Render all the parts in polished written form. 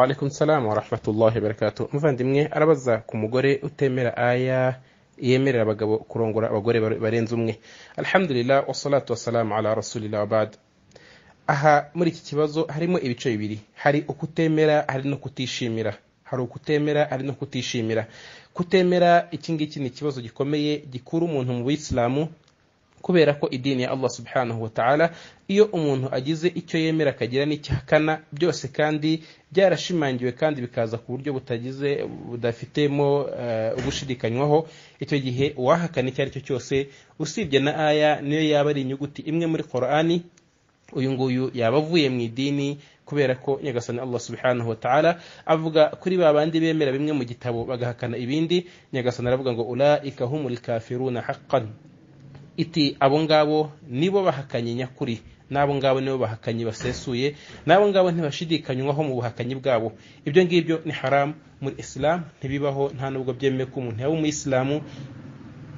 Alaikum salam wa rahmatullahi wa barakatuh. Muvandimwe arabaza ku mugore utemera aya yemerera abagabo kurongora abagore barenze umwe. Alhamdulillah wassalatu wassalamu ala rasulillah wa ba'd. Aha muri iki kibazo harimo ibice bibiri. Hari ukutemera, hari no kutishimira. Hari ukutemera, hari no kutishimira. Kutemera iki ngiki ni ikibazo gikomeye gikura umuntu mu Islamu, kubera ko idini ya Allah subhanahu wa ta'ala iyo umuntu agize icyo yemera akagira n'icyahakana byose kandi byarashimangiwe kandi bikaza ku buryo budafitemo ugushidikanywaho, icyo gihe wahakana icyo ari cyo cyose usibye na aya niyo yaba ari inyuguti imwe muri Qur'ani, uyu nguyu yaba avuye mu idini, kubera ko nyagasani Allah subhanahu wa ta'ala avuga kuri babandi bemera bimwe mu gitabo bagahakana ibindi. Nyagasani aravuga ngo ulaika humul kafiruna haqqan, iti abo ngabo nibo bahakanye nyakuri, nabo ngabo nibo bahakanye basesuye, nabo ngabo ntibashidikanywaho mu buhakanyi bwabo. Ibyo ngibyo ni haram muri Islam, ntibibaho, nta nubwo byemeye ko umuntu yaba umuyisilamu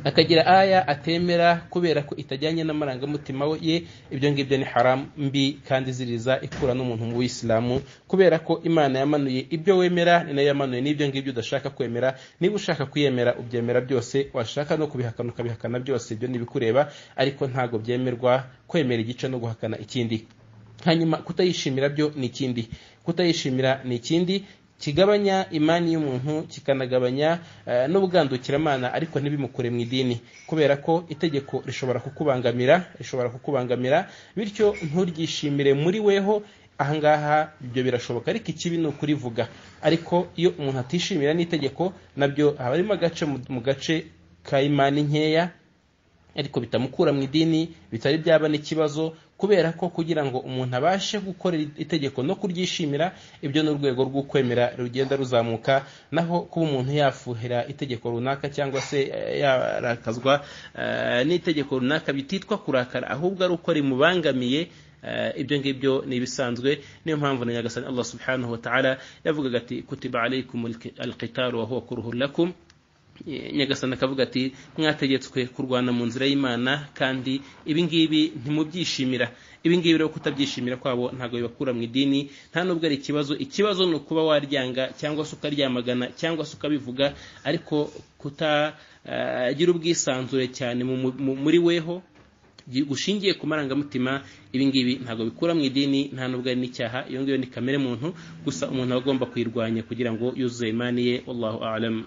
akagira aya atemera kubera ko itajyanye n'amarangamutima ye. Ibyo ngibyo ni haram mbi kandi ziriza ikura n'umuntu mu Islamu, kubera ko Imana yamanuye ibyo wemera ni nayo yamanuye n'ibyo ngibyo udashaka kwemera. Niba ushaka kwiyemera ubyemera byose, washaka no kubihakana ukabihakana byose, ibyo nibikureba, ariko ntago byemerwa kwemera igice no guhakana ikindi. Hanyuma kutayishimira byo ni ikindi. Kutayishimira ni ikindi kigabanya imani y'umuntu, kikanagabanya n'ubugandukiramana, ariko ntibimukure mu idini, kubera ko itegeko rishobora kukubangamira bityo nturyishimire muri weho. Ahangaha ibyo birashoboka, ariko ikibi ni ukurivuga. Ariko iyo umuntu atishimira n'itegeko, nabyo haba harimo agace mu gace ka imani nkeya, ariko bitamukura mu idini, bitari byaba n'ikibazo, kubera ko kugira ngo umuntu abashe gukora itegeko no kuryishimira, ibyo n'urwego rw'ukwemera rugenda ruzamuka. Naho kuba umuntu yafuhira itegeko runaka cyangwa se yarakazwa n'itegeko runaka bititwa kurakara, ahubwo ari uko rimubangamiye, ibyo ngibyo ni ibisanzwe. Niyo mpamvu na nyagasani Allah subhanahu wa ta'ala yavugaga ati kutiba alaykum alqitalu wa huwa kurhun lakum. Nyagasani akavuga ati mwategetswe kurwana mu nzira y'Imana, kandi ibingibi ntimubyishimira. Ibingibi rero kutabyishimira kwabo ntago bibakura mu idini, nta nubwo ari ikibazo. Ikibazo ni ukuba waryanga cyangwa se ukaryamagana cyangwa se ukabivuga, ariko kutagira ubwisanzure cyane muri weho gushingiye ku marangamutima, ibingibi ntago bikura mu idini, nta nubwo ari n'icyaha. Iyo ngiyo ni kamere muntu, gusa umuntu aba agomba kuyirwanya kugira ngo yuzuze imani ye. Wallahu a'lam.